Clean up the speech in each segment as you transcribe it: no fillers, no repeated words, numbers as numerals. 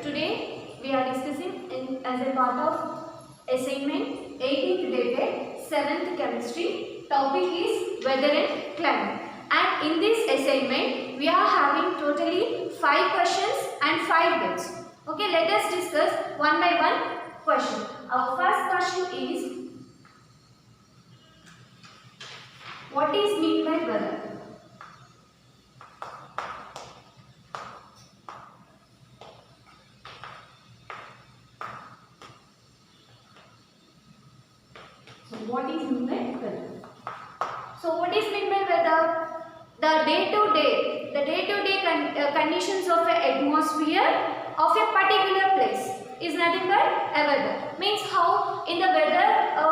Today we are discussing as a part of assignment 18th dated 7th chemistry. Topic is weather and climate. And in this assignment we are having totally 5 questions and 5 bits. Okay, let us discuss one by one question. Our first question is, what is mean by weather? What is mean by weather? So what is mean by weather? The day-to-day conditions of an atmosphere of a particular place is nothing but a weather. Means how in the weather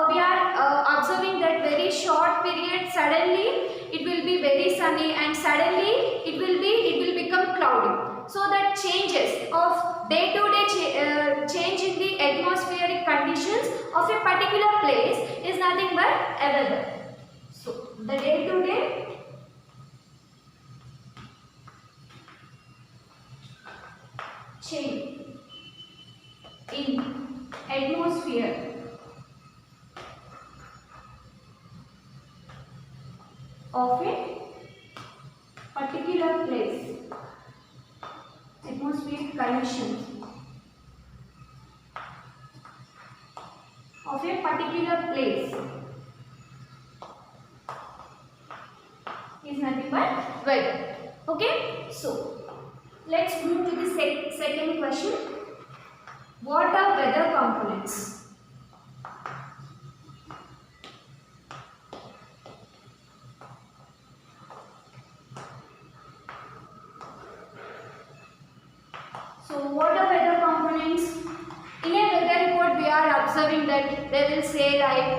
we are observing that very short period suddenly it will be very sunny and suddenly it will become cloudy. So that changes of day-to-day change in the atmospheric conditions of a particular place is nothing but a weather. So the day-to-day change in atmosphere of a particular place, atmospheric conditions of a particular place is nothing but weather. Okay, so let's move to the second question. What are weather components? So what are weather components? In a weather report we are observing that they will say like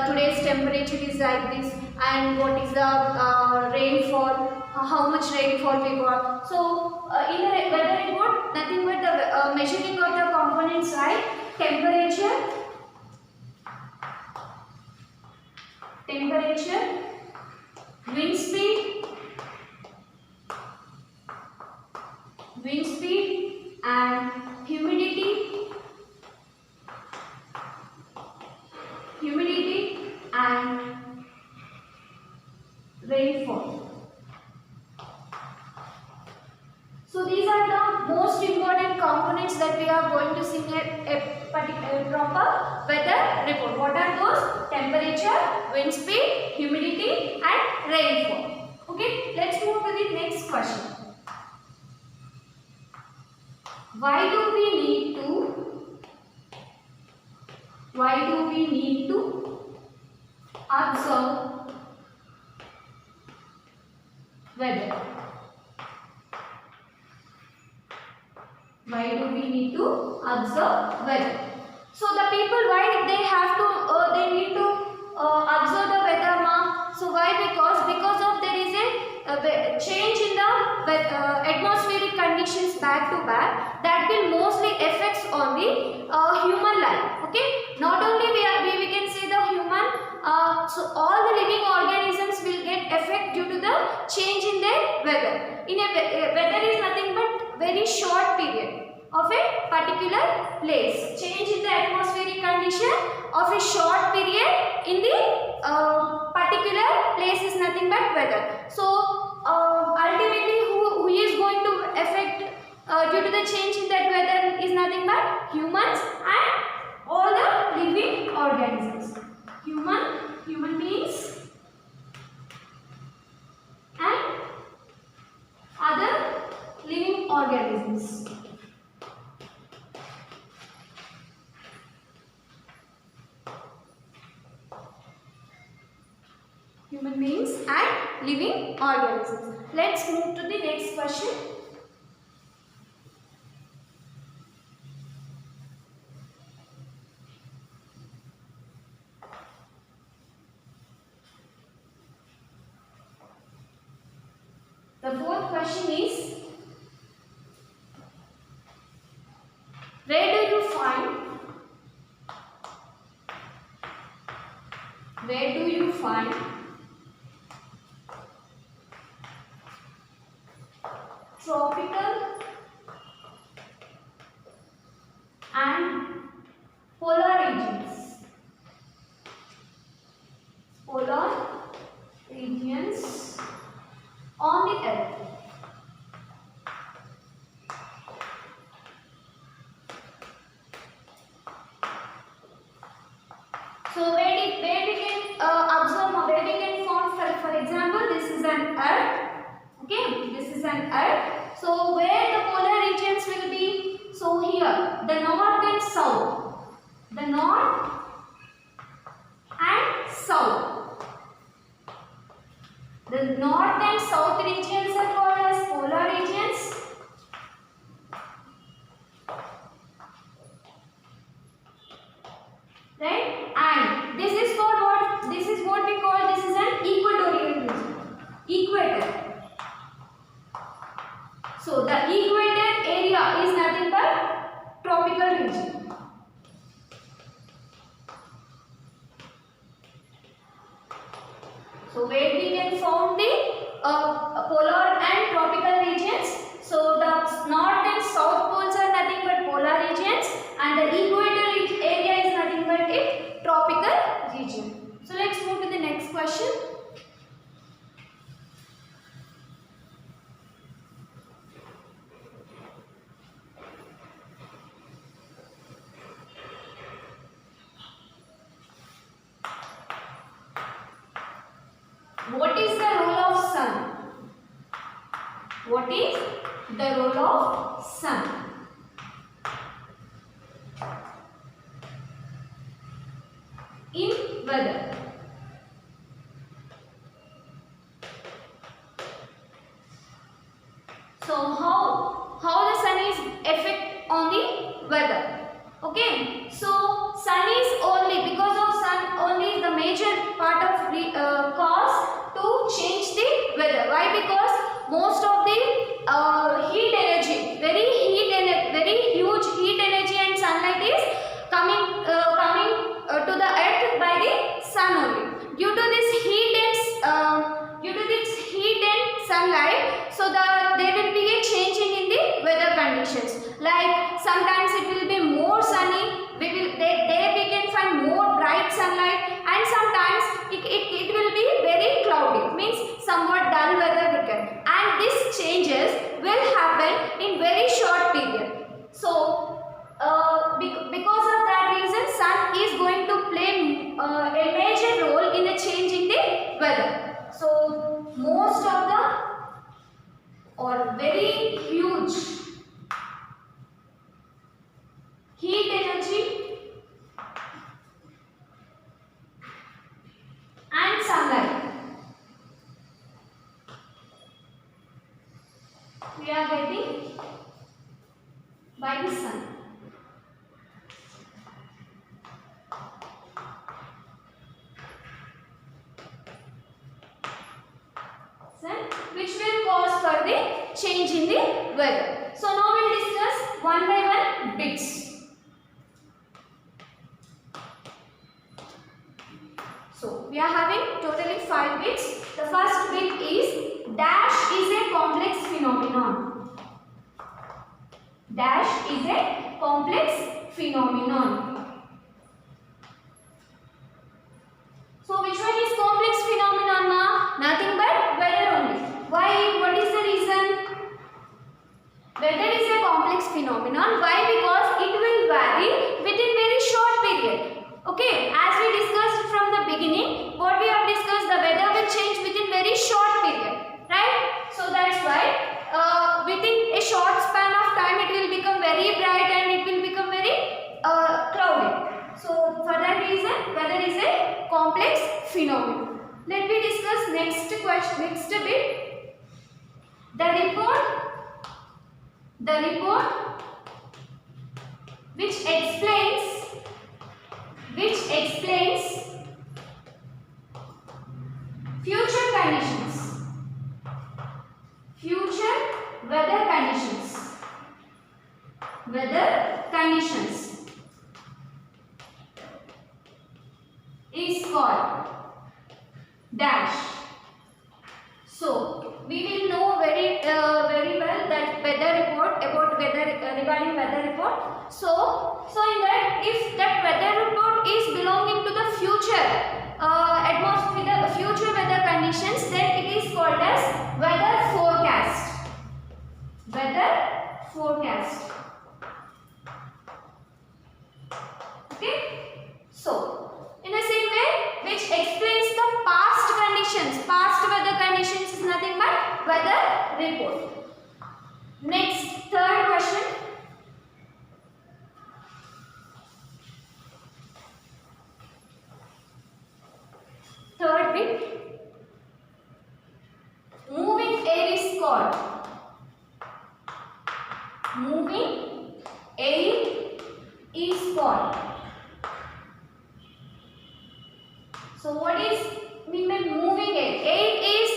today's temperature is like this and what is the rainfall, how much rainfall we got. So in a weather report nothing but the measuring of the components like temperature, wind speed and humidity and rainfall. So these are the most important components that we are going to see in a proper weather report. What are those? Temperature, wind speed, humidity and rainfall. Okay, let's move to the next question. Why do we need to observe weather? Why do we need to observe weather? So the people, why they have to they need to observe the weather, ma'am? So why? Because of there is a change in the atmospheric conditions back to back that will mostly affects on the human life. Okay, not only we can say the human, so all the living organisms will get affect due to the change in their weather. In a weather is nothing but very short period of a particular place. Change in the atmospheric condition of a short period in the particular place is nothing but weather. So ultimately who is going to affect due to the change in that weather is nothing but humans and all the living organisms. Human beings and other living organisms. Human beings and living organisms. Let's move to the next question. The fourth question is, where do you find tropical and polar regions. Polar regions on the earth. So where we can observe, where we can find, for example, this is an earth. Okay, this is an earth. So where the polar regions will be? So here, the north and south. The north and south. The north and south regions are called as polar regions. Right? And this is called what? This is what we call, this is an equatorial region. Equator. So the equator area is nothing but tropical region. So where we can find the polar and tropical regions. So the north and south poles are nothing but polar regions, and the equator area is nothing but a tropical region. So let's move to the next question. What is the role of sun? What is the role of sun? In weather. So how the sun is effect on the weather? Okay, so sun is only, because of sun only the major part of the cause to change the weather. Why? Because most of the heat energy, very huge heat energy and sunlight is coming to the earth by the sun only. Due to this heat and sunlight, so there will be a changing in the weather conditions. Like sometimes it will be more sunny, there we can find more bright sunlight, and sometimes it will be very cloudy, means somewhat dull weather we can. And these changes will happen in very short period. So because of that reason, sun is going to play a major role in the changing the weather. So most of the or very huge heat energy and sunlight we are getting by the sun. Which will cause for the change in the weather. So now we will discuss one by one bits. So we are having totally 5 bits. The first bit is dash is a complex phenomenon. Dash is a complex phenomenon. So which one is complex phenomenon now? Nothing but weather only. Why? What is the reason? Weather is a complex phenomenon. Why? Because it will vary within very short period. Okay, as we discussed from the beginning, what we have discussed, the weather will change within very short period, right? So that's why within a short span of time it will become very bright and it will become very cloudy. So for that reason, weather is a complex phenomenon. Let me discuss next bit. The report which explains future conditions, future weather conditions is called dash. So we will know very well that weather report about weather regarding weather report. So in that, if that weather report is belonging to the future atmosphere, the future weather conditions, then it is called as weather forecast. Weather forecast. Okay. So in the same way, which explains the past conditions. Past weather conditions is nothing but weather report. Next, third question. Third bit. Moving air is called. Moving air is called. So what is mean by moving air? Air is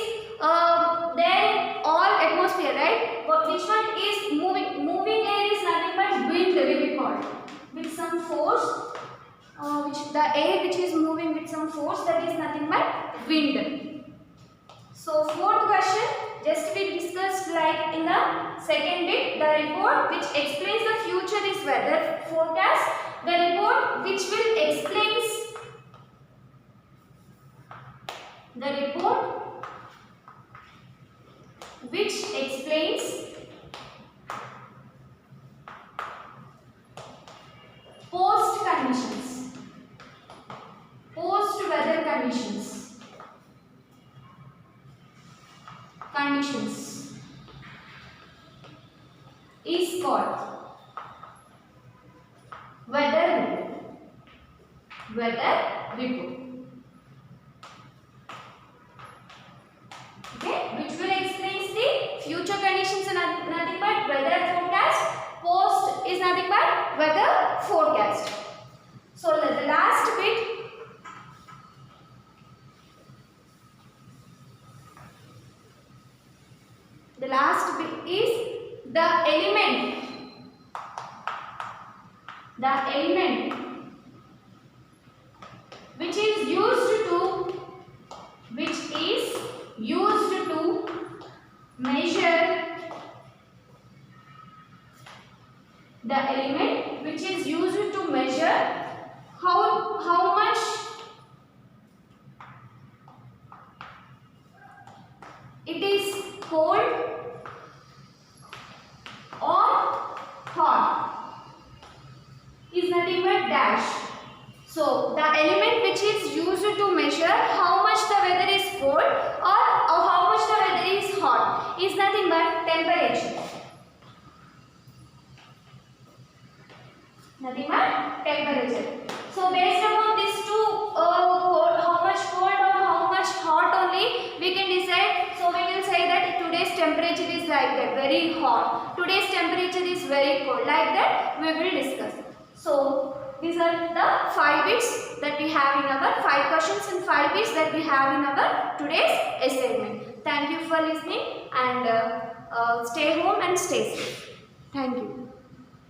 there in all atmosphere, right? But which one is moving? Moving air is nothing but wind, we will call. With some force, the air which is moving with some force, that is nothing but wind. So fourth question, just we discussed like in the second bit, the report which explains the future is weather forecast. The report which will explains post conditions, post weather conditions is called weather report. Okay, which will explain the future conditions and nothing but weather forecast. Post is nothing but weather forecast. So the last bit. The last bit is the element. The element which is used to measure. The element which is used to measure how much it is cold or hot is nothing but dash. So the element which is used to measure how much the weather is cold or how much the weather is hot is nothing but temperature. Nothing but temperature. So based upon these two, how much cold or how much hot only, we can decide. So we will say that today's temperature is like that, very hot. Today's temperature is very cold, like that we will discuss. So these are the 5 bits that we have in our 5 questions and 5 bits that we have in our today's assignment. Thank you for listening and stay home and stay safe. Thank you.